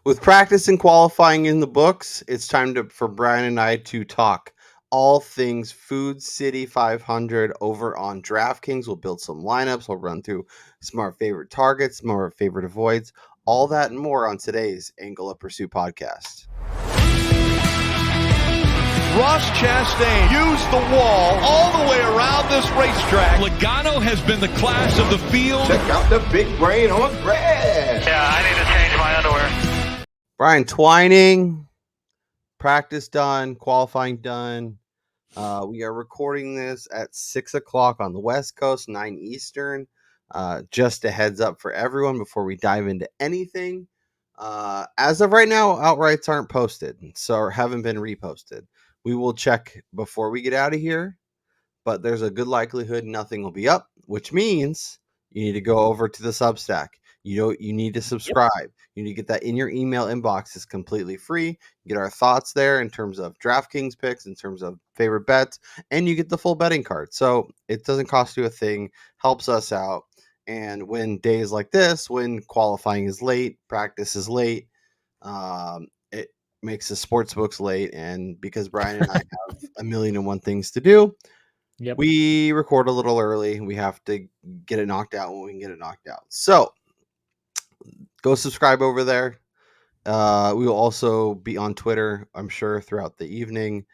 With practice and qualifying in the books, it's time for Brian and I to talk all things Food City 500 over on DraftKings. We'll build some lineups. We'll run through some of our favorite targets, some of our favorite avoids, all that and more on today's Angle of Pursuit podcast. Ross Chastain used the wall all the way around this racetrack. Logano has been the class of the field. Check out the big brain on Brad. Yeah, I need to change my underwear. Brian, Twining, practice done, qualifying done. We are recording this at 6 o'clock on the West Coast, 9 Eastern. Just a heads up for everyone before we dive into anything. As of right now, outrights aren't posted, so haven't been reposted. We will check before we get out of here, but there's a good likelihood nothing will be up, which means you need to go over to the Substack. You need to subscribe. Yep. You need to get that in your email inbox. It's completely free. You get our thoughts there in terms of DraftKings picks, in terms of favorite bets, and you get the full betting card. So it doesn't cost you a thing, helps us out. And when days like this, when qualifying is late, practice is late, it makes the sports books late. And because Brian and I have a million and one things to do, we record a little early. We have to get it knocked out when we can get it knocked out. So go subscribe over there. We will also be on Twitter, I'm sure, throughout the evening.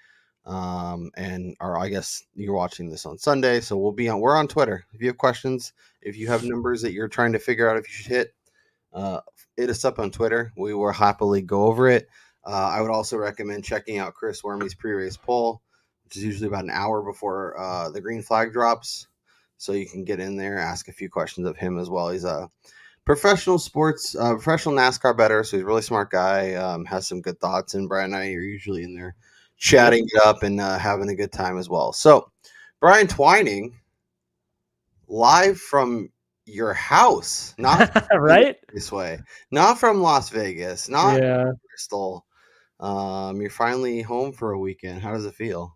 I guess you're watching this on Sunday, so we're on Twitter. If you have questions, if you have numbers that you're trying to figure out if you should hit us up on Twitter. We will happily go over it. I would also recommend checking out Chris Wormy's pre-race poll, which is usually about an hour before the green flag drops. So you can get in there, ask a few questions of him as well. He's a professional NASCAR bettor, so he's a really smart guy, has some good thoughts, and Brian and I are usually in there chatting it up and having a good time as well. So, Brian Twining, live from your house, not right this way, not from Las Vegas, not Bristol. You're finally home for a weekend. How does it feel?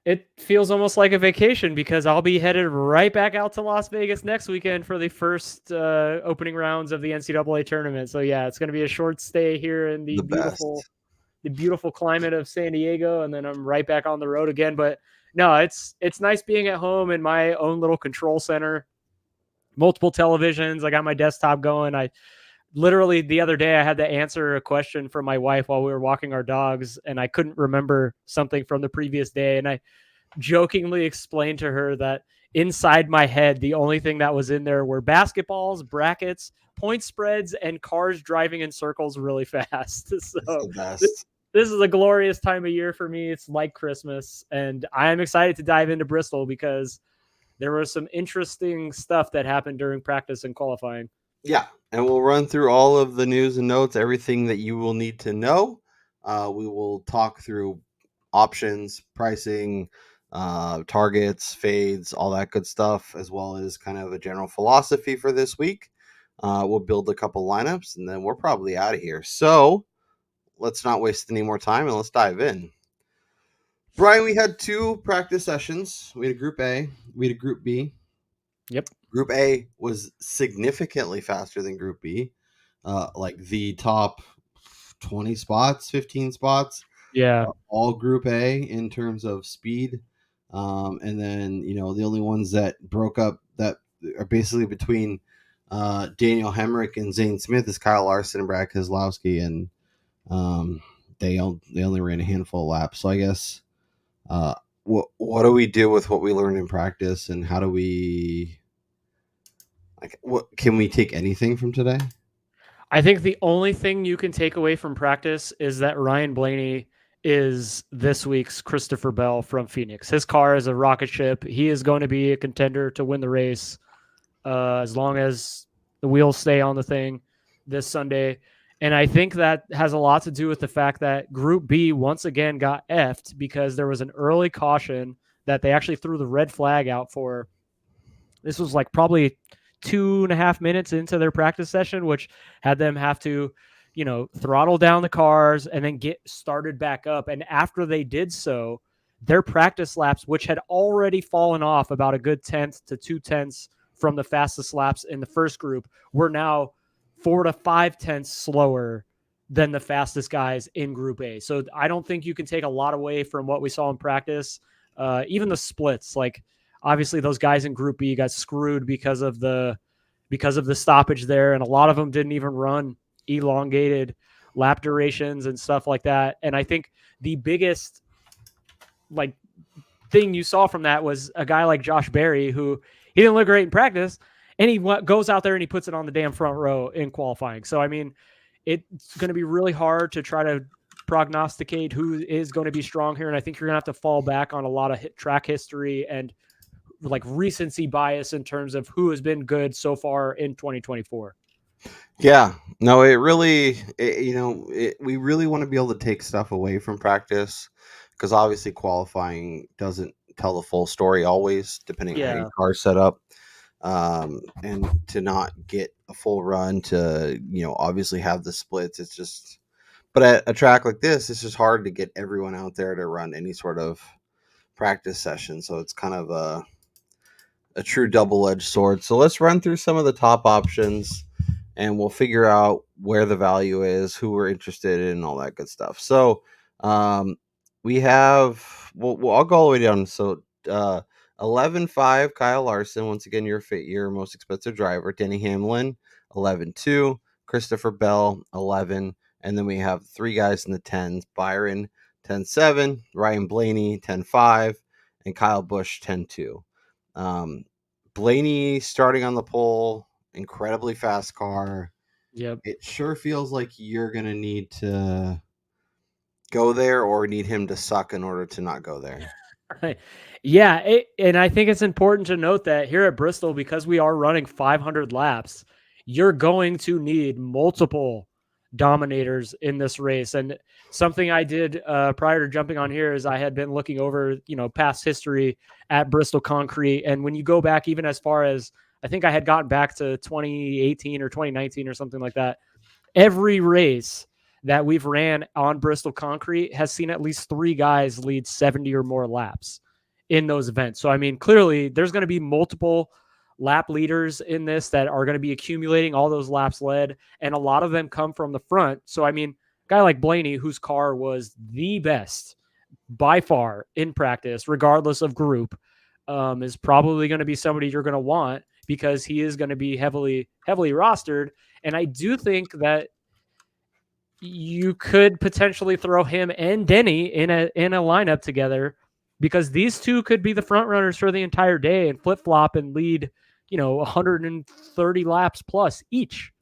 It feels almost like a vacation because I'll be headed right back out to Las Vegas next weekend for the first opening rounds of the NCAA tournament. So yeah, it's going to be a short stay here in the beautiful climate of San Diego, and then I'm right back on the road again. But no, it's nice being at home in my own little control center, multiple televisions. I got my desktop going. I literally the other day I had to answer a question from my wife while we were walking our dogs, and I couldn't remember something from the previous day. And I jokingly explained to her that inside my head, the only thing that was in there were basketballs, brackets, point spreads, and cars driving in circles really fast. So this is a glorious time of year for me. It's like Christmas, and I'm excited to dive into Bristol because there was some interesting stuff that happened during practice and qualifying. Yeah, and we'll run through all of the news and notes, everything that you will need to know. We will talk through options, pricing, targets, fades, all that good stuff, as well as kind of a general philosophy for this week. We'll build a couple lineups, and then we're probably out of here. So let's not waste any more time, and let's dive in. Brian, we had 2 practice sessions. We had a Group A. We had a Group B. Yep. Group A was significantly faster than Group B, like the top 20 spots, 15 spots. Yeah. All Group A in terms of speed. And then, the only ones that broke up that are basically between Daniel Hemrick and Zane Smith is Kyle Larson and Brad Keselowski. And they only ran a handful of laps. So I guess what do we do with what we learned in practice, and how do we... what can we take anything from today? I think the only thing you can take away from practice is that Ryan Blaney is this week's Christopher Bell from Phoenix. His car is a rocket ship. He is going to be a contender to win the race as long as the wheels stay on the thing this Sunday. And I think that has a lot to do with the fact that Group B once again got effed because there was an early caution that they actually threw the red flag out for. This was like probably 2.5 minutes into their practice session, which had them have to, throttle down the cars and then get started back up. And after they did so, their practice laps, which had already fallen off about a good 1/10 to 2/10 from the fastest laps in the first group, were now 4 to 5 tenths slower than the fastest guys in Group A. So I don't think you can take a lot away from what we saw in practice. Even the splits, like obviously those guys in Group B got screwed because of the stoppage there, and a lot of them didn't even run elongated lap durations and stuff like that. And I think the biggest like thing you saw from that was a guy like Josh Berry, who he didn't look great in practice, and he goes out there and he puts it on the damn front row in qualifying. So I mean, it's going to be really hard to try to prognosticate who is going to be strong here, and I think you're going to have to fall back on a lot of track history and like recency bias in terms of who has been good so far in 2024. Yeah, no, it really, we really want to be able to take stuff away from practice, because obviously qualifying doesn't tell the full story always, depending on how your car's set up. And to not get a full run, to, obviously have the splits, it's just, but at a track like this, it's just hard to get everyone out there to run any sort of practice session. So it's kind of a true double-edged sword. So let's run through some of the top options, and we'll figure out where the value is, who we're interested in, and all that good stuff. So we have, I'll go all the way down. So 11.5, Kyle Larson. Once again, your most expensive driver. Denny Hamlin, 11.2. Christopher Bell, 11. And then we have three guys in the 10s. Byron, 10.7. Ryan Blaney, 10.5. And Kyle Busch, 10.2. Blaney starting on the pole, incredibly fast car. Yep. It sure feels like you're going to need to go there or need him to suck in order to not go there. Yeah, and I think it's important to note that here at Bristol, because we are running 500 laps, you're going to need multiple dominators in this race. And something I did prior to jumping on here is I had been looking over, past history at Bristol Concrete. And when you go back even as far as, I think I had gotten back to 2018 or 2019 or something like that, every race that we've ran on Bristol Concrete has seen at least three guys lead 70 or more laps in those events. So, I mean, clearly there's going to be multiple lap leaders in this that are going to be accumulating all those laps led, and a lot of them come from the front. So, I mean, a guy like Blaney, whose car was the best by far in practice, regardless of group, is probably going to be somebody you're going to want because he is going to be heavily rostered. And I do think that you could potentially throw him and Denny in a lineup together, because these two could be the front runners for the entire day and flip flop and lead, 130 laps plus each.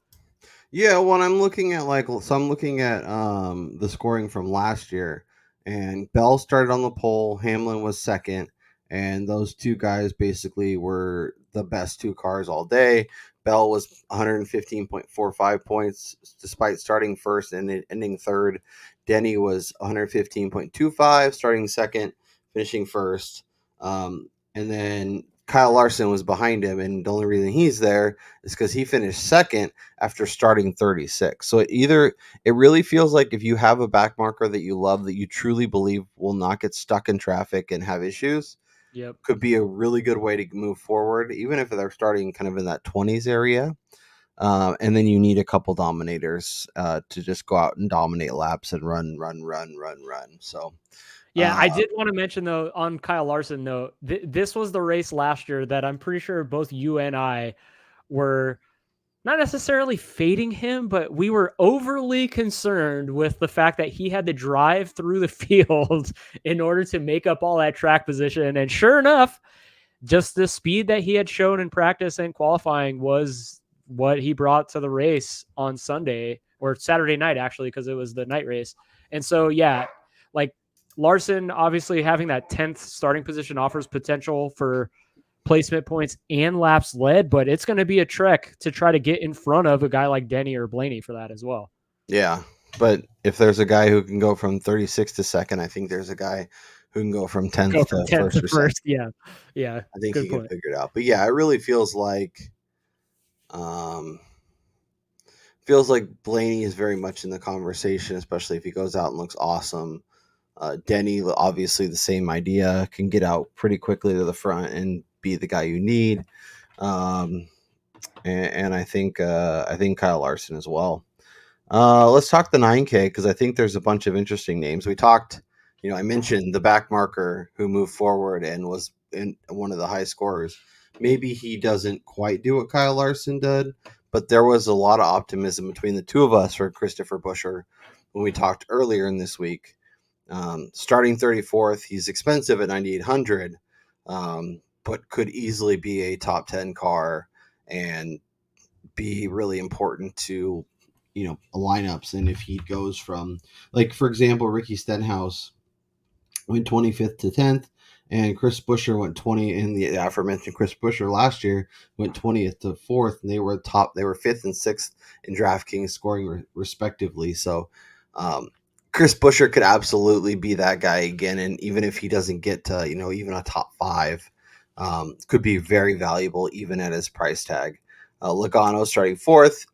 Yeah, well, I'm looking at the scoring from last year, and Bell started on the pole, Hamlin was second, and those two guys basically were the best two cars all day. Bell was 115.45 points despite starting first and ending third. Denny was 115.25, starting second, finishing first. And then Kyle Larson was behind him, and the only reason he's there is because he finished second after starting 36. So it really feels like if you have a back marker that you love, that you truly believe will not get stuck in traffic and have issues, Yep, could be a really good way to move forward, even if they're starting kind of in that 20s area. And then you need a couple dominators to just go out and dominate laps and run. So yeah, I did want to mention though on Kyle Larson though, this was the race last year that I'm pretty sure both you and I were not necessarily fading him, but we were overly concerned with the fact that he had to drive through the field in order to make up all that track position. And sure enough, just the speed that he had shown in practice and qualifying was what he brought to the race on Sunday or Saturday night, actually, because it was the night race. And so, yeah, like Larson, obviously having that 10th starting position offers potential for placement points and laps led, but it's going to be a trek to try to get in front of a guy like Denny or Blaney for that as well. Yeah, but if there's a guy who can go from 36 to second, I think there's a guy who can go from 10th to first. Yeah. I think he can figure it out. But yeah, it really feels like Blaney is very much in the conversation, especially if he goes out and looks awesome. Denny, obviously the same idea, can get out pretty quickly to the front and be the guy you need. and I think Kyle Larson as well. Let's talk the 9K because I think there's a bunch of interesting names. We talked, I mentioned the back marker who moved forward and was in one of the high scorers. Maybe he doesn't quite do what Kyle Larson did, but there was a lot of optimism between the two of us for Christopher Buescher when we talked earlier in this week. Starting 34th, he's expensive at 9,800, but could easily be a top 10 car and be really important to lineups. And if he goes from, like, for example, Ricky Stenhouse went 25th to 10th, and Chris Buescher went 20, and the aforementioned Chris Buescher last year went 20th to 4th, and they were 5th and 6th in DraftKings scoring respectively. So Chris Buescher could absolutely be that guy again, and even if he doesn't get to even a top 5, could be very valuable even at his price tag. Logano starting 4th,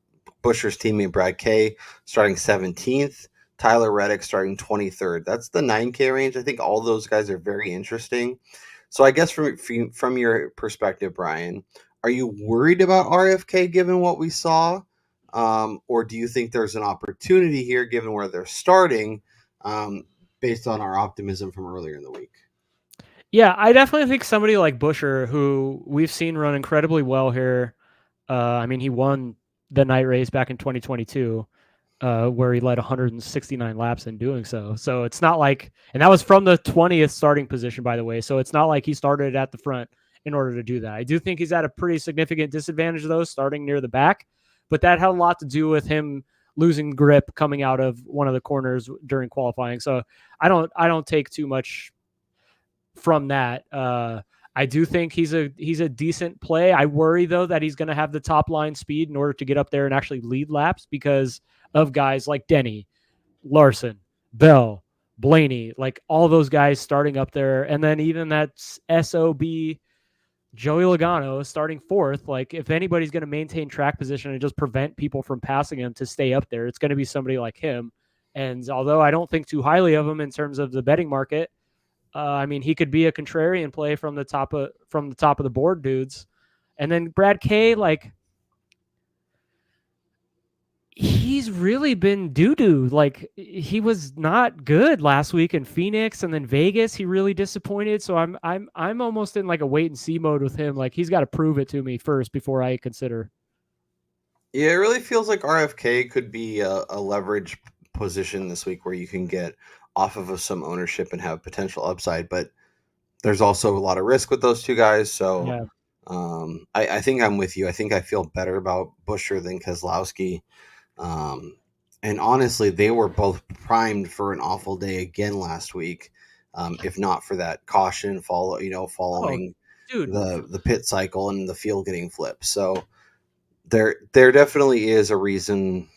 Buescher's teammate Brad Kay starting 17th, Tyler Reddick starting 23rd. That's the 9K range. I think all those guys are very interesting. So I guess from your perspective, Brian, are you worried about RFK given what we saw? Or do you think there's an opportunity here given where they're starting based on our optimism from earlier in the week? Yeah, I definitely think somebody like Buescher, who we've seen run incredibly well here. I mean, he won the night race back in 2022, where he led 169 laps in doing so. So it's not like, and that was from the 20th starting position, by the way. So it's not like he started at the front in order to do that. I do think he's at a pretty significant disadvantage, though, starting near the back. But that had a lot to do with him losing grip coming out of one of the corners during qualifying. So I don't take too much from that. I do think he's a decent play. I worry though that he's going to have the top line speed in order to get up there and actually lead laps because of guys like Denny, Larson, Bell, Blaney, like all those guys starting up there, and then even that SOB Joey Logano starting 4th. Like if anybody's going to maintain track position and just prevent people from passing him to stay up there, it's going to be somebody like him. And although I don't think too highly of him in terms of the betting market, I mean, he could be a contrarian play from the top of the board, dudes. And then Brad Kay, like, he's really been doo-doo. Like, he was not good last week in Phoenix, and then Vegas, he really disappointed. So I'm almost in like a wait and see mode with him. Like, he's got to prove it to me first before I consider. Yeah, it really feels like RFK could be a leverage position this week where you can get off of some ownership and have potential upside, but there's also a lot of risk with those two guys. So Yeah. I think I'm with you. I think I feel better about Buescher than Keselowski. And honestly, they were both primed for an awful day again last week. If not for that caution following the pit cycle and the field getting flipped. So there definitely is a reason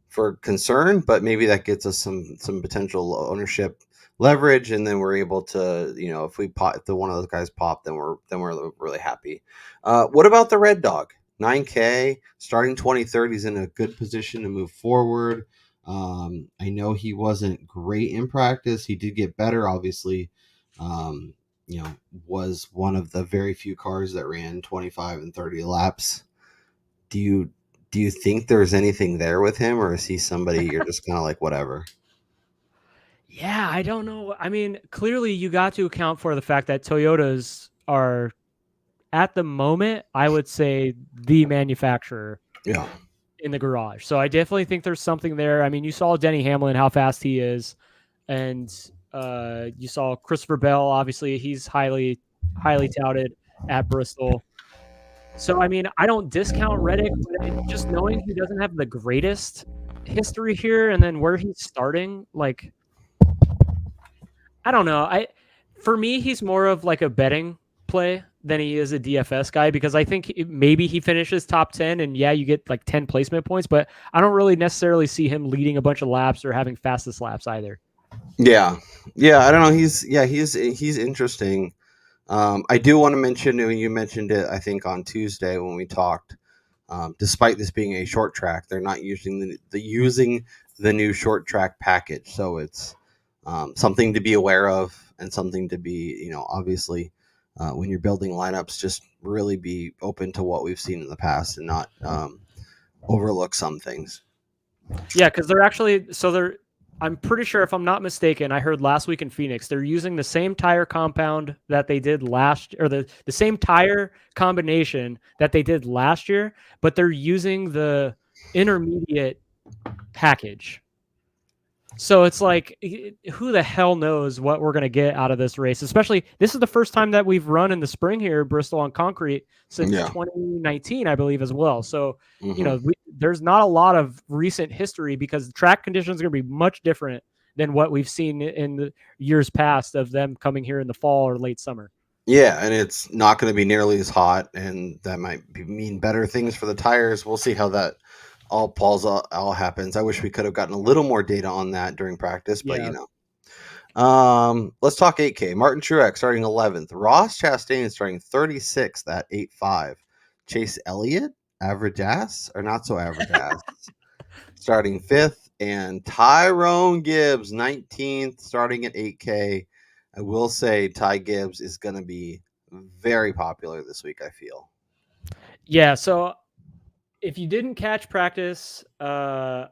for concern, but maybe that gets us some potential ownership leverage, and then we're able to, if the one of those guys pop, then we're really happy. What about the Red Dog? 9K starting 23rd. He's in a good position to move forward. I know he wasn't great in practice. He did get better, obviously. Was one of the very few cars that ran 25 and 30 laps. Do you think there's anything there with him, or is he somebody you're just kind of like, whatever? Yeah, I don't know. I mean, clearly you got to account for the fact that Toyotas are, at the moment, I would say the manufacturer in the garage. So I definitely think there's something there. I mean, you saw Denny Hamlin, how fast he is. And you saw Christopher Bell, obviously he's highly touted at Bristol. So, I mean, I don't discount Reddick, but just knowing he doesn't have the greatest history here and then where he's starting, like, I don't know. For me, he's more of like a betting play than he is a DFS guy because I think maybe he finishes top 10 and yeah, you get like 10 placement points, but I don't really necessarily see him leading a bunch of laps or having fastest laps either. Yeah. I don't know. He's interesting. I do want to mention, you mentioned it, I think on Tuesday when we talked, despite this being a short track, they're not using using the new short track package. So it's something to be aware of and something to be, obviously when you're building lineups, just really be open to what we've seen in the past and not overlook some things. Yeah, because I'm pretty sure, if I'm not mistaken, I heard last week in Phoenix, they're using the same tire compound that they did the same tire combination that they did last year, but they're using the intermediate package. So it's like, who the hell knows what we're going to get out of this race? Especially, this is the first time that we've run in the spring here, Bristol on concrete, since 2019, I believe, as well. So, there's not a lot of recent history because the track conditions are going to be much different than what we've seen in the years past of them coming here in the fall or late summer. Yeah, and it's not going to be nearly as hot, and that might mean better things for the tires. We'll see how that all happens. I wish we could have gotten a little more data on that during practice, but let's talk 8K. Martin Truex starting 11th. Ross Chastain starting 36th at 8.5. Chase Elliott, average ass or not so average ass, starting 5th, and Tyrone Gibbs 19th, starting at 8K. I will say Ty Gibbs is going to be very popular this week, I feel. Yeah, so if you didn't catch practice, I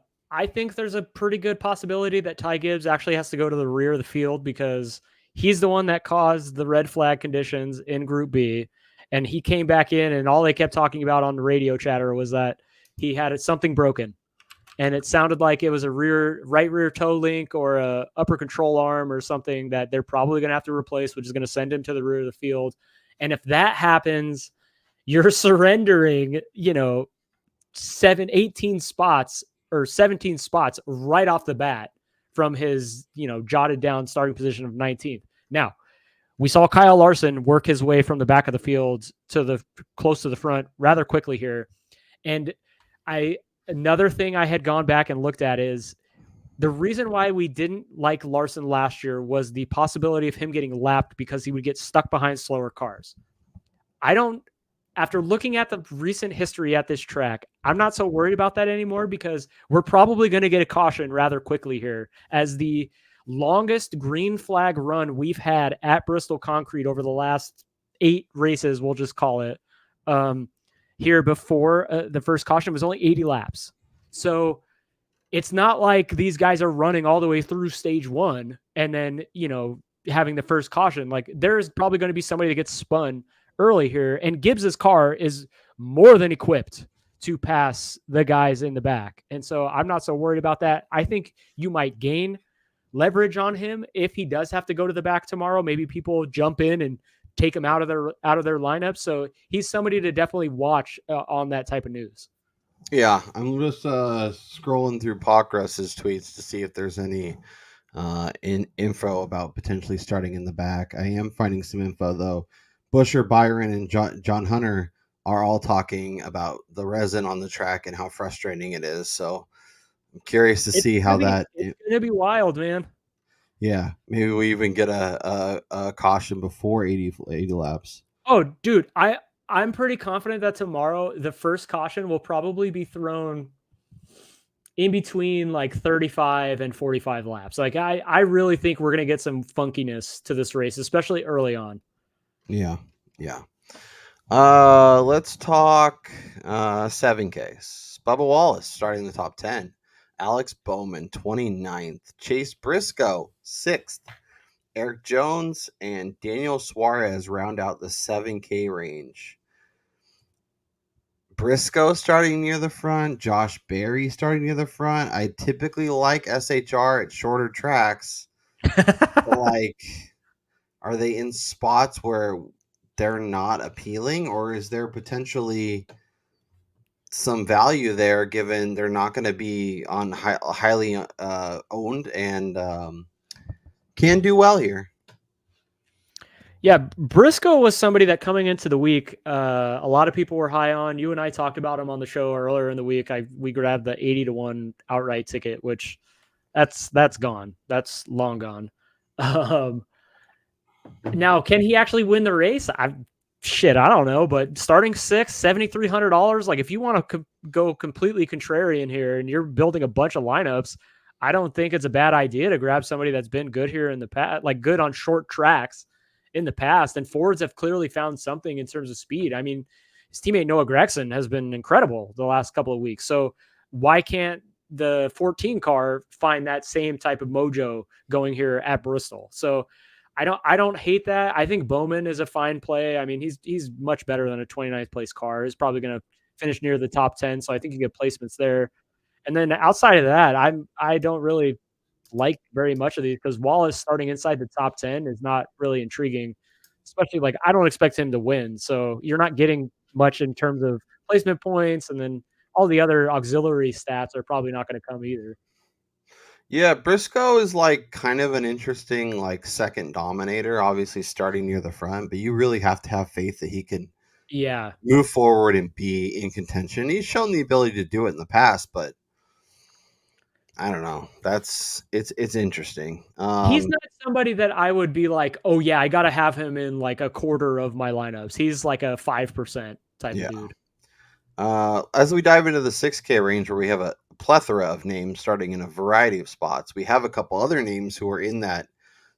think there's a pretty good possibility that Ty Gibbs actually has to go to the rear of the field because he's the one that caused the red flag conditions in Group B. And he came back in, and all they kept talking about on the radio chatter was that he had something broken. And it sounded like it was a right rear toe link or a upper control arm or something that they're probably going to have to replace, which is going to send him to the rear of the field. And if that happens, you're surrendering, 18 spots or 17 spots right off the bat from his, jotted down starting position of 19th. Now, we saw Kyle Larson work his way from the back of the field to the close to the front rather quickly here. And another thing I had gone back and looked at is the reason why we didn't like Larson last year was the possibility of him getting lapped because he would get stuck behind slower cars. After looking at the recent history at this track, I'm not so worried about that anymore because we're probably going to get a caution rather quickly here as the longest green flag run we've had at Bristol Concrete over the last 8 races, we'll just call it, here before the first caution was only 80 laps. So it's not like these guys are running all the way through stage 1 and then, having the first caution. Like, there's probably going to be somebody that gets spun early here, and Gibbs's car is more than equipped to pass the guys in the back. And so I'm not so worried about that. I think you might gain leverage on him if he does have to go to the back tomorrow. Maybe people jump in and take him out of their lineup. So he's somebody to definitely watch on that type of news. Yeah, I'm just scrolling through Pockress's tweets to see if there's any info about potentially starting in the back. I am finding some info though. Busher, Byron, and John Hunter are all talking about the resin on the track and how frustrating it is. So I'm curious to see how it's going to be wild, man. Yeah, maybe we even get a caution before 80 laps. Oh, dude, I'm pretty confident that tomorrow the first caution will probably be thrown in between like 35 and 45 laps. Like I really think we're going to get some funkiness to this race, especially early on. Yeah. Let's talk 7Ks. Bubba Wallace starting in the top 10. Alex Bowman 29th. Chase Briscoe 6th. Eric Jones and Daniel Suarez round out the 7K range. Briscoe starting near the front. Josh Berry starting near the front. I typically like SHR at shorter tracks. But are they in spots where they're not appealing, or is there potentially some value there given they're not going to be on highly owned and can do well here? Yeah, Briscoe was somebody that coming into the week, a lot of people were high on. You and I talked about him on the show earlier in the week. We grabbed the 80-1 outright ticket, which that's gone. That's long gone. Now, can he actually win the race? I don't know. But starting 6th, $7,300. Like, if you want to go completely contrarian here and you're building a bunch of lineups, I don't think it's a bad idea to grab somebody that's been good here in the past, like good on short tracks, in the past, and Fords have clearly found something in terms of speed. I mean, his teammate Noah Gragson has been incredible the last couple of weeks. So why can't the 14 car find that same type of mojo going here at Bristol? So I don't hate that. I think Bowman is a fine play. I mean, he's much better than a 29th place car. He's probably going to finish near the top 10. So I think you get placements there. And then outside of that, I don't really like very much of these because Wallace starting inside the top 10 is not really intriguing, especially like I don't expect him to win. So you're not getting much in terms of placement points, and then all the other auxiliary stats are probably not going to come either. Yeah, Briscoe is like kind of an interesting like second dominator, obviously starting near the front, but you really have to have faith that he can Yeah. move forward and be in contention. He's shown the ability to do it in the past, but I don't know. It's interesting. He's not somebody that I would be like, oh yeah, I got to have him in like a quarter of my lineups. He's like a 5% type of dude. As we dive into the 6K range, where we have a plethora of names starting in a variety of spots, we have a couple other names who are in that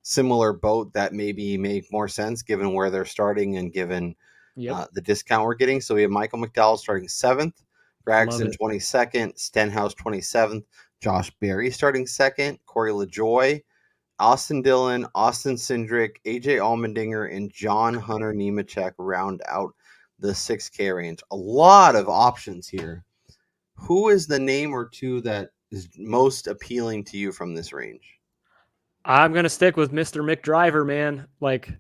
similar boat that maybe make more sense given where they're starting and given the discount we're getting. So we have Michael McDowell starting 7th, Gragson 22nd, Stenhouse 27th, Josh Berry starting 2nd, Corey LaJoy, Austin Dillon, Austin Cindric, AJ Allmendinger, and John Hunter Nemechek round out the 6K range. A lot of options here. Who is the name or two that is most appealing to you from this range? I'm going to stick with Mr. McDriver, man. Like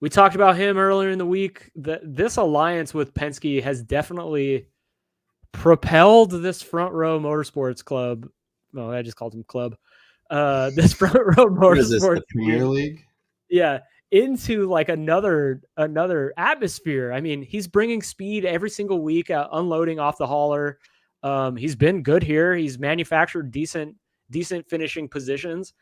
we talked about him earlier in the week. This alliance with Penske has definitely propelled this Front Row Motorsports Club. No, I just called him club. This Front Row Motorsports Premier League. Yeah, into like another atmosphere. I mean, he's bringing speed every single week, unloading off the hauler. He's been good here. He's manufactured decent finishing positions.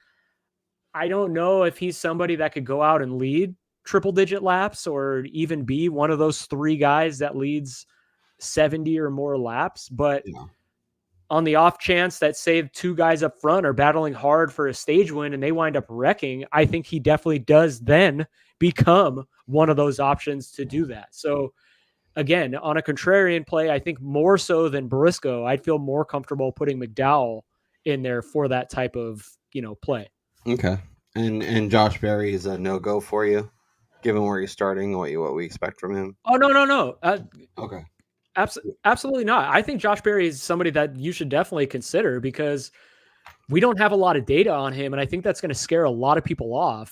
I don't know if he's somebody that could go out and lead triple-digit laps or even be one of those 3 guys that leads 70 or more laps. But on the off chance that, say, 2 guys up front are battling hard for a stage win and they wind up wrecking, I think he definitely does then become one of those options to do that. So again, on a contrarian play, I think more so than Briscoe, I'd feel more comfortable putting McDowell in there for that type of, play. Okay. And Josh Berry is a no-go for you, given where you're starting, what we expect from him? Oh, no. Okay. Absolutely not. I think Josh Berry is somebody that you should definitely consider because we don't have a lot of data on him, and I think that's going to scare a lot of people off.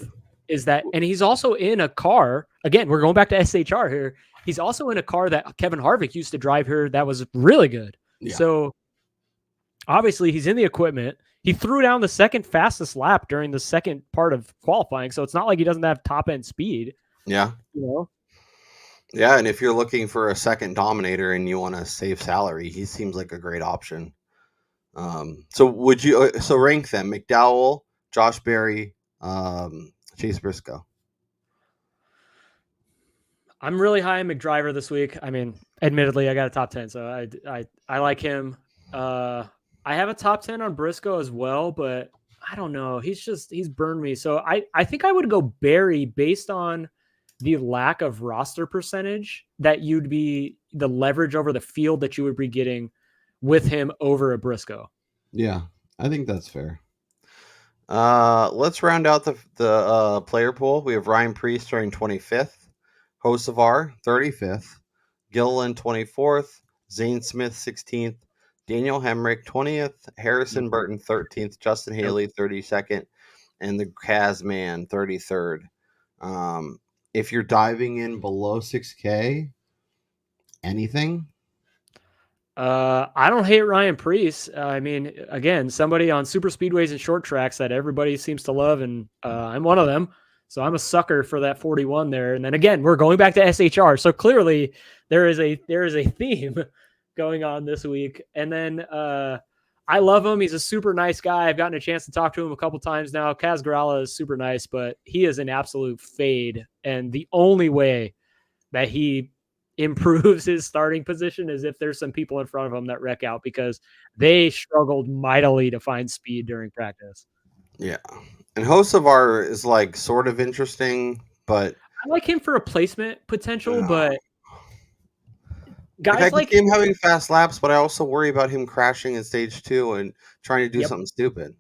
And he's also in a car. Again, we're going back to SHR here. He's also in a car that Kevin Harvick used to drive here that was really good. Yeah. So obviously he's in the equipment. He threw down the second fastest lap during the second part of qualifying. So it's not like he doesn't have top end speed. Yeah. Yeah. And if you're looking for a second dominator and you want to save salary, he seems like a great option. So would you, rank them: McDowell, Josh Berry, Chase Briscoe? I'm really high on McDriver this week. I mean, admittedly, I got a top 10, so I like him. I have a top 10 on Briscoe as well, but I don't know. He's burned me. So I think I would go Berry based on the lack of roster percentage that you'd be the leverage over the field that you would be getting with him over a Briscoe. Yeah, I think that's fair. Let's round out the player pool. We have Ryan Preece starting 25th, Hocevar 35th, Gilliland 24th, Zane Smith 16th, Daniel Hemrick 20th, Harrison Burton 13th, Justin Haley 32nd, and the Kazman 33rd. If you're diving in below 6K, anything? I don't hate Ryan Preece. I mean, again, somebody on super speedways and short tracks that everybody seems to love, and I'm one of them. So I'm a sucker for that 41 there. And then again, we're going back to SHR. So clearly there is a theme going on this week. And then I love him. He's a super nice guy. I've gotten a chance to talk to him a couple times now. Kaz Grala is super nice, but he is an absolute fade. And the only way that he improves his starting position is if there's some people in front of him that wreck out, because they struggled mightily to find speed during practice. Yeah. And Hocevar is like sort of interesting, but I like him for replacement potential, but like I guys can like see him having fast laps, but I also worry about him crashing in stage 2 and trying to do Yep. something stupid.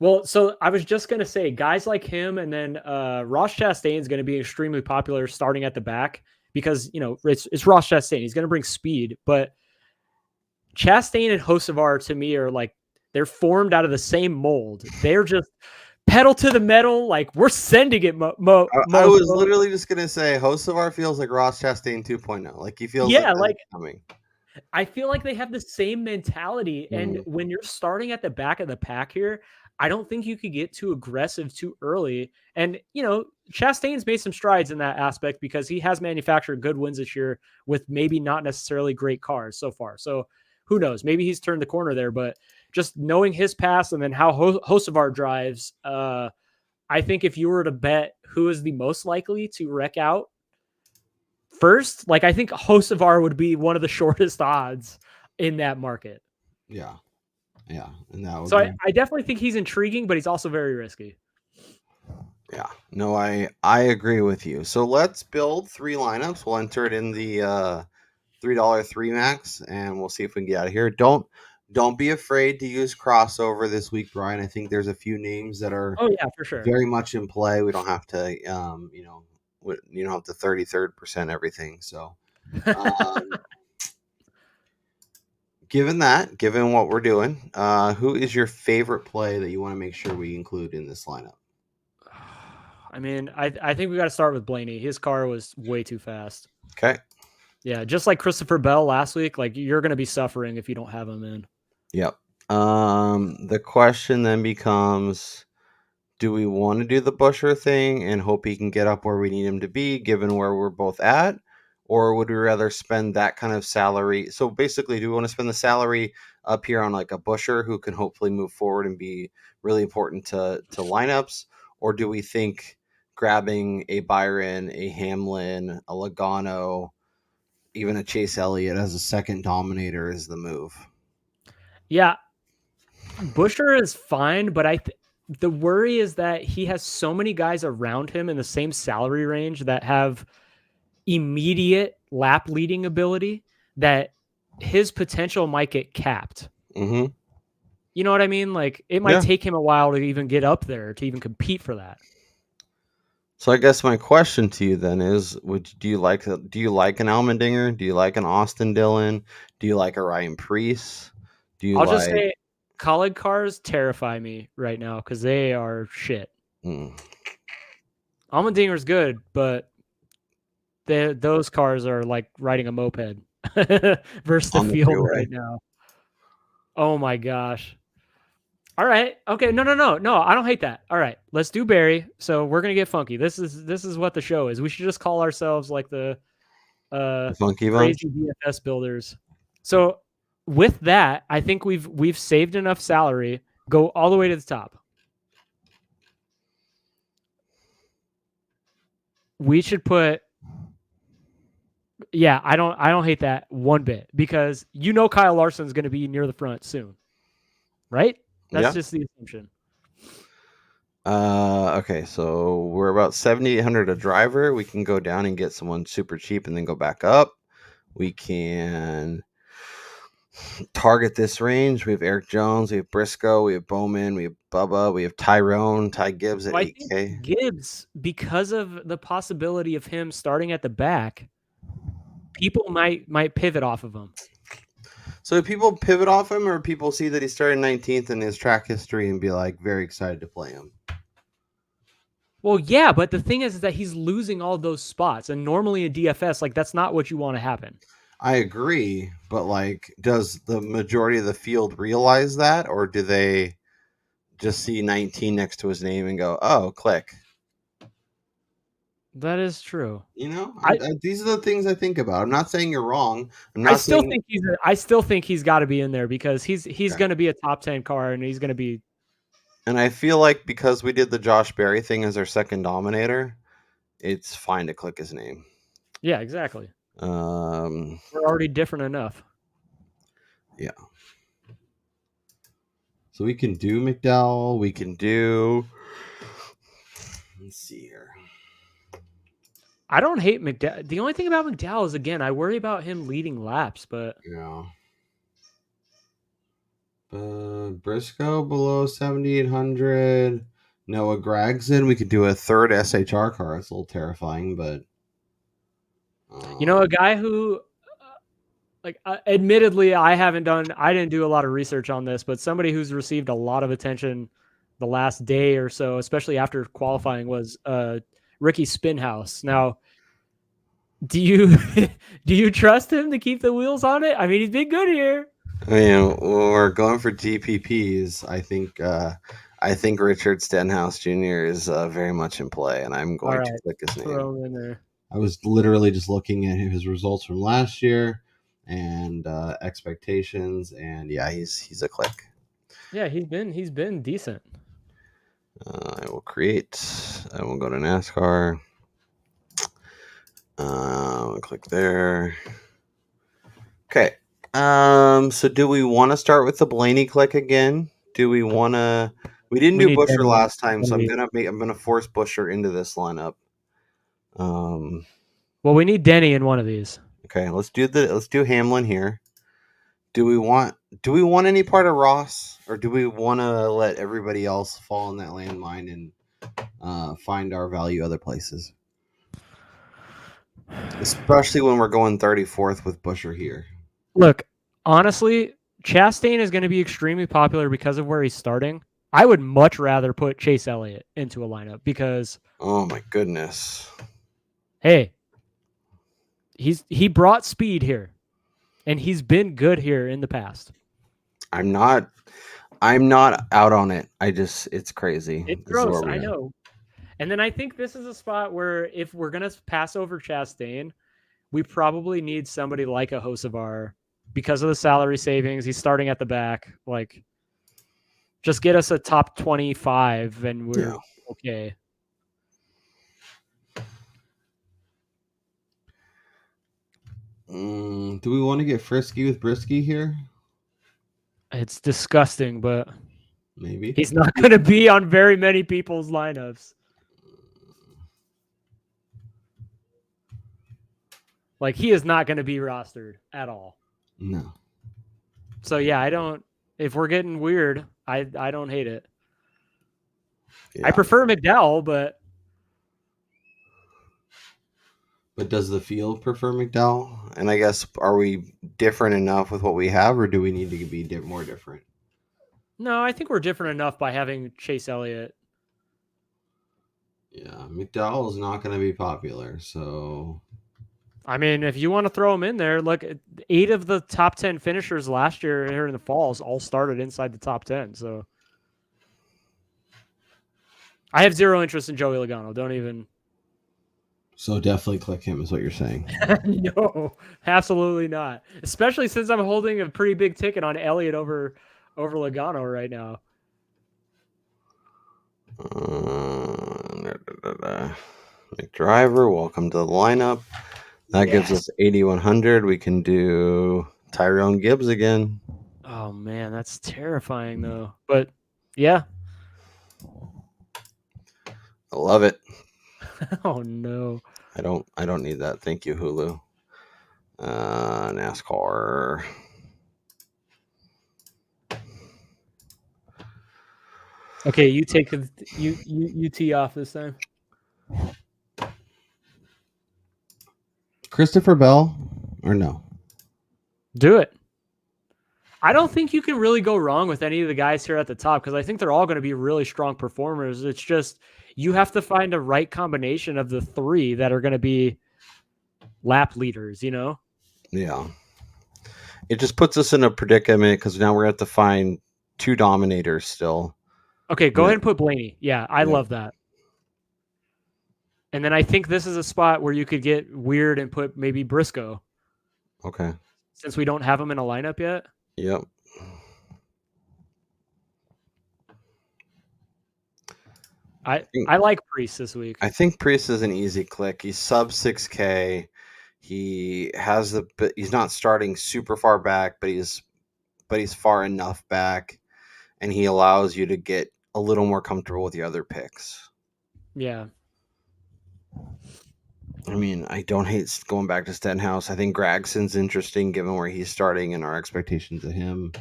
Well, so I was just gonna say guys like him, and then Ross Chastain is gonna be extremely popular starting at the back because it's Ross Chastain. He's gonna bring speed, but Chastain and Hocevar to me are like they're formed out of the same mold. They're just pedal to the metal, like we're sending it. I was literally just gonna say Hocevar feels like Ross Chastain 2.0. Like he feels like Yeah, that's like coming. I feel like they have the same mentality. And Mm. when you're starting at the back of the pack here, I don't think you could get too aggressive too early. And, Chastain's made some strides in that aspect because he has manufactured good wins this year with maybe not necessarily great cars so far. So who knows? Maybe he's turned the corner there, but just knowing his past and then how Hocevar drives, I think if you were to bet who is the most likely to wreck out first, like I think Hocevar would be one of the shortest odds in that market. Yeah. And that would So be I definitely think he's intriguing, but he's also very risky. yeah. No, I agree with you. So let's build 3 lineups. We'll enter it in the $3 3 max and we'll see if we can get out of here. Don't be afraid to use crossover this week, Brian. I think there's a few names that are Oh yeah, for sure. very much in play. We don't have to you don't have to 33rd percent everything. So given what we're doing, who is your favorite play that you want to make sure we include in this lineup? I mean, I think we got to start with Blaney. His car was way too fast. Okay. Yeah, just like Christopher Bell last week, like you're going to be suffering if you don't have him in. Yep. The question then becomes, do we want to do the Busher thing and hope he can get up where we need him to be, given where we're both at? Or would we rather spend that kind of salary? So basically, do we want to spend the salary up here on like a Busher who can hopefully move forward and be really important to lineups? Or do we think grabbing a Byron, a Hamlin, a Logano, even a Chase Elliott as a second dominator is the move? Yeah, Busher is fine, but the worry is that he has so many guys around him in the same salary range that have immediate lap leading ability that his potential might get capped. Mm-hmm. You know what I mean? Like it might take him a while to even get up there to even compete for that. So I guess my question to you then is: do you like an Allmendinger? Do you like an Austin Dillon? Do you like a Ryan Preece? Do you I'll just say, college cars terrify me right now because they are shit. Allmendinger's good, but those cars are like riding a moped versus the field right now. Oh my gosh. All right. Okay. No. I don't hate that. All right. Let's do Barry. So we're gonna get funky. This is what the show is. We should just call ourselves like the Funky crazy bunch? DFS builders. So with that, I think we've saved enough salary. Go all the way to the top. We should put. Yeah, I don't hate that one bit because Kyle Larson's going to be near the front soon, right? That's just the assumption. Okay, so we're about 7,800 a driver. We can go down and get someone super cheap and then go back up. We can target this range. We have Eric Jones, we have Briscoe, we have Bowman, we have Bubba, we have Tyrone, Ty Gibbs at 8K. Gibbs, because of the possibility of him starting at the back, people might pivot off of him. So do people pivot off him, or people see that he started 19th in his track history and be like very excited to play him? Well, yeah, but the thing is that he's losing all those spots, and normally in DFS, like that's not what you want to happen. I agree, but like, does the majority of the field realize that, or do they just see 19 next to his name and go, "Oh, click"? That is true. These are the things I think about. I'm not saying you're wrong. I still think he's got to be in there because he's going to be a top 10 car and he's going to be. And I feel like because we did the Josh Berry thing as our second dominator, it's fine to click his name. Yeah, exactly. We're already different enough. Yeah. So we can do McDowell. We can do. Let's see here. I don't hate McDowell. The only thing about McDowell is, again, I worry about him leading laps, but Yeah. Briscoe below 7,800. Noah Gragson. We could do a third SHR car. It's a little terrifying, but a guy who, admittedly, I didn't do a lot of research on this, but somebody who's received a lot of attention the last day or so, especially after qualifying, was Ricky Spinhouse. Now, do you trust him to keep the wheels on it? I mean, he's been good here. when we're going for DPPs, I think Richard Stenhouse Jr. is very much in play, and I'm going to click his name. Throw him in there. I was literally just looking at his results from last year and expectations, and yeah, he's a click. Yeah, he's been decent. I will create. I will go to NASCAR. I'll click there. Okay. So do we want to start with the Blaney click again? Do we want to? We didn't do Busher last time, so I'm gonna force Busher into this lineup. Well, we need Denny in one of these. Okay, let's do Hamlin here. Do we want any part of Ross, or do we want to let everybody else fall in that landmine and find our value other places? Especially when we're going 34th with Busher here. Look, honestly, Chastain is going to be extremely popular because of where he's starting. I would much rather put Chase Elliott into a lineup because, oh my goodness, hey, he brought speed here, and he's been good here in the past. I'm not out on it. It's crazy. It's gross, I know. And then I think this is a spot where if we're going to pass over Chastain, we probably need somebody like a Hocevar because of the salary savings. He's starting at the back. Like, just get us a top 25 and we're okay. Do we want to get frisky with Brisky here? It's disgusting, but maybe he's not going to be on very many people's lineups. Like, he is not going to be rostered at all. No. So yeah, if we're getting weird, I don't hate it. Yeah. I prefer McDowell, but does the field prefer McDowell? And I guess, are we different enough with what we have, or do we need to be more different? No, I think we're different enough by having Chase Elliott. Yeah, McDowell is not going to be popular, so... I mean, if you want to throw him in there, look, 8 of the top 10 finishers last year here in the falls all started inside the top 10, so... I have zero interest in Joey Logano. Don't even... So definitely click him is what you're saying. No, absolutely not. Especially since I'm holding a pretty big ticket on Elliott over Logano right now. McDriver, welcome to the lineup. That gives us 8,100. We can do Tyrone Gibbs again. Oh man, that's terrifying though. But yeah. I love it. Oh no. I don't need that. Thank you, Hulu. NASCAR. Okay, you take you tee off this time. Christopher Bell or no? Do it. I don't think you can really go wrong with any of the guys here at the top because I think they're all going to be really strong performers. It's just you have to find a right combination of the 3 that are going to be lap leaders, you know? Yeah. It just puts us in a predicament because now we're going to have to find 2 dominators still. Okay, go ahead and put Blaney. Yeah, I love that. And then I think this is a spot where you could get weird and put maybe Briscoe. Okay. Since we don't have him in a lineup yet. Yep. I like Priest this week. I think Priest is an easy click. He's sub 6K. He has he's not starting super far back, but he's far enough back, and he allows you to get a little more comfortable with the other picks. Yeah. I mean, I don't hate going back to Stenhouse. I think Gragson's interesting given where he's starting and our expectations of him.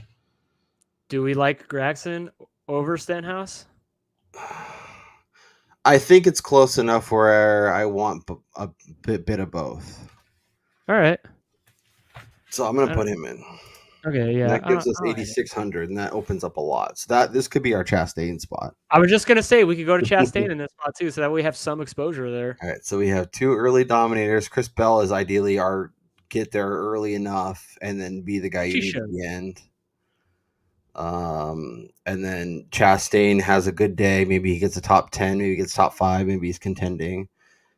Do we like Gregson over Stenhouse? I think it's close enough where I want a bit of both. All right. So I'm going to put him in. Okay, yeah. And that gives us I don't hate it. 8,600, and that opens up a lot. So this could be our Chastain spot. I was just gonna say we could go to Chastain in this spot too, so that we have some exposure there. All right, so we have 2 early dominators. Chris Bell is ideally our get there early enough and then be the guy you need at the end. And then Chastain has a good day. Maybe he gets a top 10, maybe he gets top 5, maybe he's contending.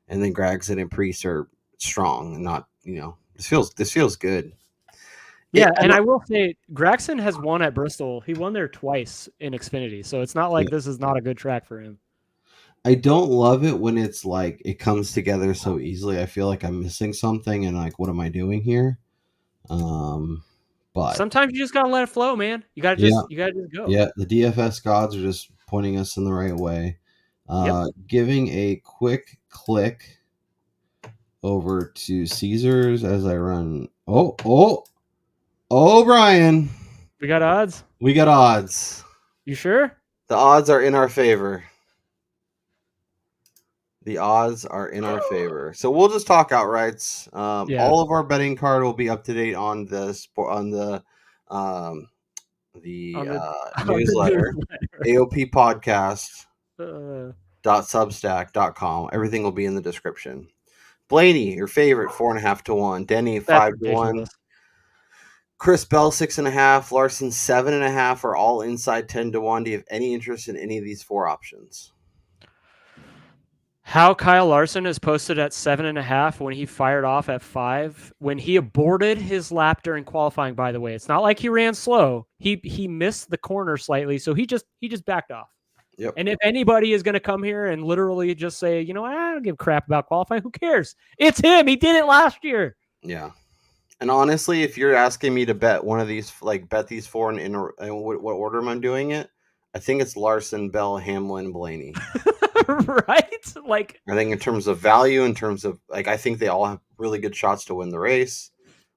And then Gregson and Priest are strong and not, this feels good. Yeah, and I will say Gregson has won at Bristol. He won there twice in Xfinity, so it's not like this is not a good track for him. I don't love it when it's like it comes together so easily. I feel like I'm missing something and like, what am I doing here? But sometimes you just gotta let it flow, man. You gotta just go. Yeah, the DFS gods are just pointing us in the right way. Giving a quick click over to Caesars as I run. Oh, Brian. We got odds? We got odds. You sure? The odds are in our favor. The odds are in our favor. So we'll just talk outrights. All of our betting card will be up to date on the newsletter, AOP podcast .substack.com. Everything will be in the description. Blaney, your favorite, 4.5 to 1. Denny, 5 to 1. Chris Bell, 6.5. Larson, 7.5 are all inside 10 to 1. Do you have any interest in any of these 4 options? How Kyle Larson is posted at 7.5 when he fired off at 5. When he aborted his lap during qualifying, by the way, it's not like he ran slow. He missed the corner slightly, so he just backed off. Yep. And if anybody is going to come here and literally just say, I don't give a crap about qualifying, who cares? It's him. He did it last year. Yeah. And honestly, if you're asking me to bet one of these, like bet these 4 in what order am I doing it? I think it's Larson, Bell, Hamlin, Blaney. Right? Like, I think in terms of value, in terms of I think they all have really good shots to win the race.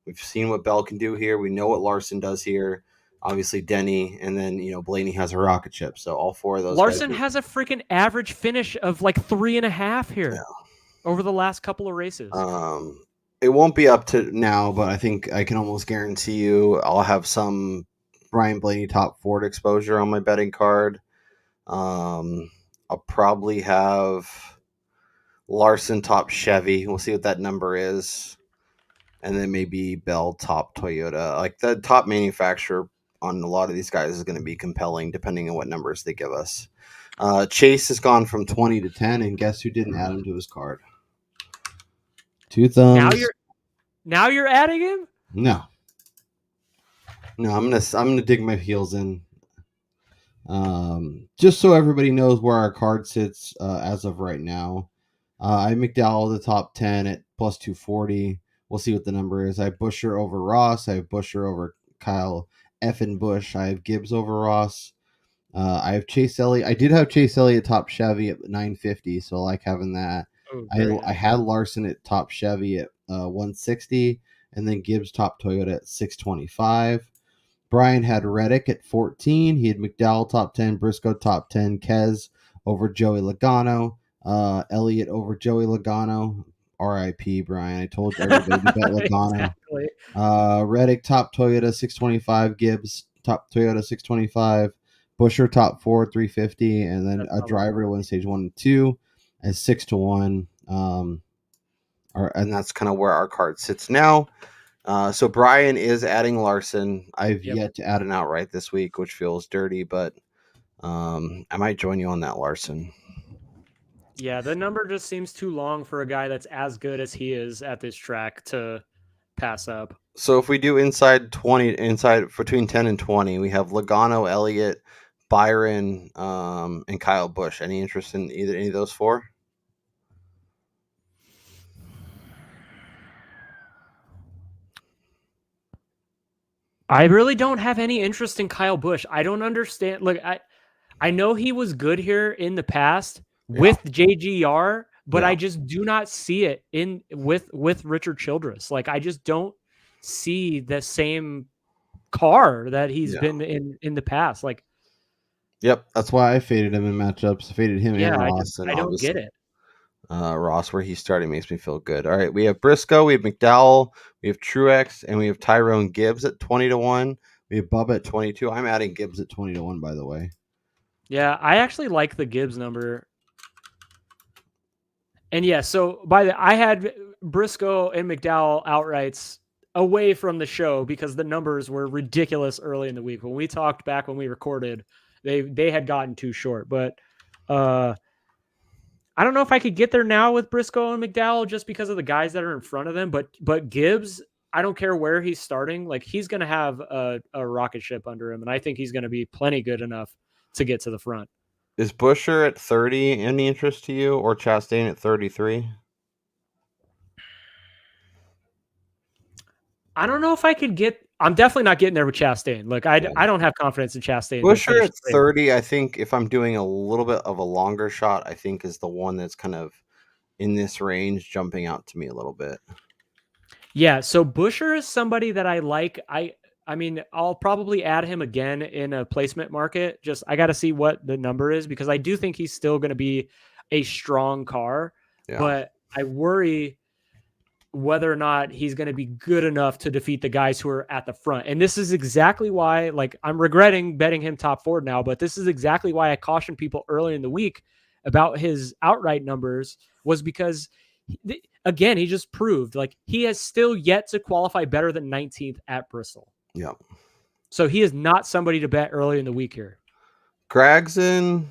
We've seen what Bell can do here. We know what Larson does here. Obviously, Denny, and then Blaney has a rocket ship. So all 4 of those. Larson has a freaking average finish of like 3.5 here over the last couple of races. It won't be up to now, but I think I can almost guarantee you I'll have some Ryan Blaney top Ford exposure on my betting card. I'll probably have Larson top Chevy. We'll see what that number is. And then maybe Bell top Toyota. Like the top manufacturer on a lot of these guys is going to be compelling depending on what numbers they give us. Chase has gone from 20 to 10, and guess who didn't add him to his card? 2 thumbs. Now you're adding him? No, I'm gonna dig my heels in. Just so everybody knows where our card sits as of right now. I have McDowell the top 10 at plus 240. We'll see what the number is. I have Buescher over Ross. I have Buescher over Kyle effing Busch. I have Gibbs over Ross. I have Chase Elliott. I did have Chase Elliott top Chevy at 950, so I like having that. I had Larson at top Chevy at 160, and then Gibbs top Toyota at 625. Brian had Reddick at 14. He had McDowell top 10, Briscoe top 10, Kez over Joey Logano, Elliott over Joey Logano. R.I.P. Brian. I told everybody to bet Logano. Exactly. Reddick top Toyota 625, Gibbs top Toyota 625, Buescher top Ford 350, and then a driver to win stage 1 and 2 at 6 to 1. And that's kind of where our card sits now. So Brian is adding Larson. I've yet to add an outright this week, which feels dirty, but I might join you on that Larson. Yeah, the number just seems too long for a guy that's as good as he is at this track to pass up. So if we do inside between 10 and 20, we have Logano, Elliott, Byron, and Kyle Busch. Any interest in any of those 4? I really don't have any interest in Kyle Busch. I don't understand. Look, I know he was good here in the past with JGR, but Yeah. I just do not see it with Richard Childress. Like I just don't see the same car that he's been in the past. Like, Yep. That's why I faded him in matchups. I faded him and yeah, Ross, and I don't get obviously it. Ross, where he's starting, makes me feel good. All right, we have Briscoe, we have McDowell, we have Truex, and we have Tyrone Gibbs at 20-1. We have Bubba at 22. I'm adding Gibbs at 20-1, by the way. Yeah, I actually like the Gibbs number. And yeah, so I had Briscoe and McDowell outrights away from the show because the numbers were ridiculous early in the week. When we talked back when we recorded, they had gotten too short. But I don't know if I could get there now with Briscoe and McDowell just because of the guys that are in front of them. But Gibbs, I don't care where he's starting. Like he's going to have a rocket ship under him, and I think he's going to be plenty good enough to get to the front. Is Busher at 30 any interest to you, or Chastain at 33? I don't know if I could get. I'm definitely not getting there with Chastain. Like I don't have confidence in Chastain. to Busher finish at the thing. 30, I think if I'm doing a little bit of a longer shot, I think is the one that's kind of in this range, jumping out to me a little bit. Yeah, so Busher is somebody that I like. I mean, I'll probably add him again in a placement market. Just I got to see what the number is because I do think he's still going to be a strong car, Yeah. but I worry whether or not he's going to be good enough to defeat the guys who are at the front. And this is exactly why, like, I'm regretting betting him top 4 now, but this is exactly why I cautioned people early in the week about his outright numbers was because again, he just proved like he has still yet to qualify better than 19th at Bristol. Yeah. So he is not somebody to bet early in the week here. Gragson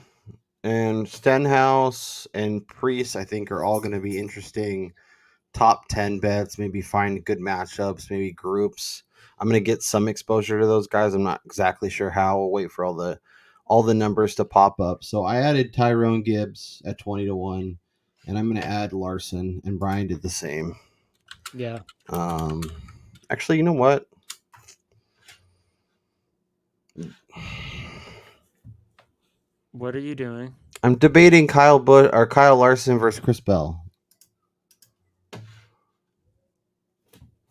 and Stenhouse and Priest, I think, are all going to be interesting top 10 bets, maybe find good matchups, maybe groups. I'm going to get some exposure to those guys. I'm not exactly sure how. We'll wait for all the numbers to pop up. So I added Tyrone Gibbs at 20-1, and I'm going to add Larson, and Brian did the same. Yeah. Actually, you know what? What are you doing? I'm debating Kyle Larson versus Chris Bell.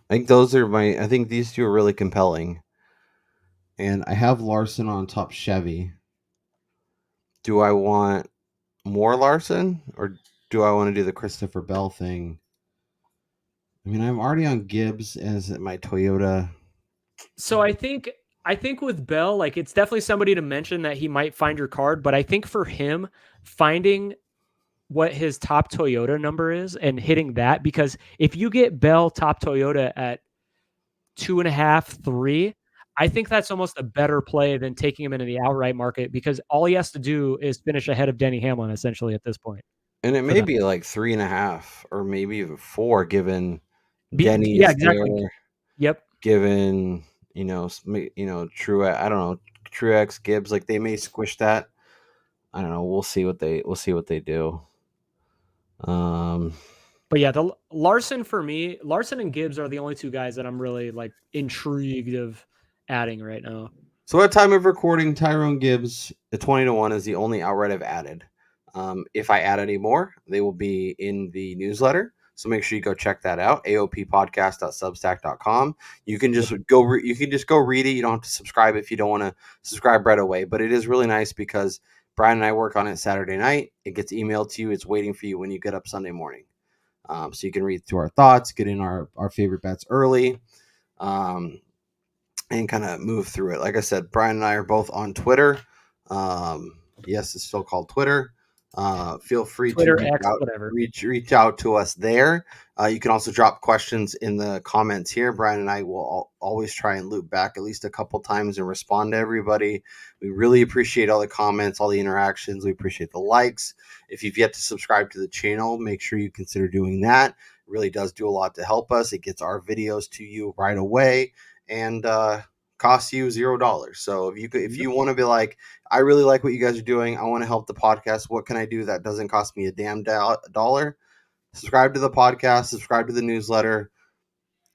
I think these two are really compelling. And I have Larson on top Chevy. Do I want more Larson, or do I want to do the Christopher Bell thing? I mean, I'm already on Gibbs as my Toyota. So I think with Bell, like it's definitely somebody to mention that he might find your card, but I think for him finding what his top Toyota number is and hitting that, because if you get Bell top Toyota at 2.5, 3, I think that's almost a better play than taking him into the outright market because all he has to do is finish ahead of Denny Hamlin essentially at this point. And it may be like 3.5 or maybe even 4, given Denny yeah, is exactly. there. Yep. Given Truex, I don't know, Truex, Gibbs, like they may squish that. I don't know. We'll see what they do. But yeah, the Larson for me, Larson and Gibbs are the only two guys that I'm really like intrigued of adding right now. So at time of recording, Tyrone Gibbs at 20-1 is the only outright I've added. If I add any more, they will be in the newsletter. So make sure you go check that out. aoppodcast.substack.com. You can just go read it. You don't have to subscribe if you don't want to subscribe right away. But it is really nice because Brian and I work on it Saturday night. It gets emailed to you. It's waiting for you when you get up Sunday morning. So you can read through our thoughts, get in our favorite bets early, and kind of move through it. Like I said, Brian and I are both on Twitter. Yes, it's still called Twitter. Feel free Twitter, to X, whatever. reach out to us there. You can also drop questions in the comments here. Brian and I will always try and loop back at least a couple times and respond to everybody. We really appreciate all the comments, all the interactions. We appreciate the likes. If you've yet to subscribe to the channel, make sure you consider doing that. It really does do a lot to help us. It gets our videos to you right away and costs you $0. So if you want to be like, I really like what you guys are doing, I want to help the podcast, what can I do that doesn't cost me a damn dollar? Subscribe to the podcast, subscribe to the newsletter.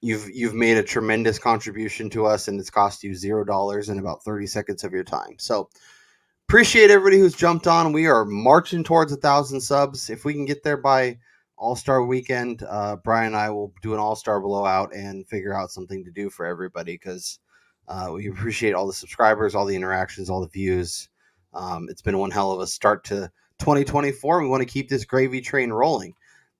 You've made a tremendous contribution to us, and it's cost you $0 in about 30 seconds of your time. So appreciate everybody who's jumped on. We are marching towards 1,000 subs. If we can get there by All-Star Weekend, Brian and I will do an All-Star blowout and figure out something to do for everybody because we appreciate all the subscribers, all the interactions, all the views. It's been one hell of a start to 2024. We want to keep this gravy train rolling.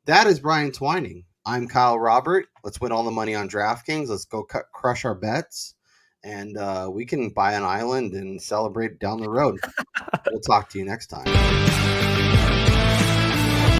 That is Brian Twining. I'm Kyle Robert. Let's win all the money on DraftKings. Let's go crush our bets. And we can buy an island and celebrate down the road. We'll talk to you next time.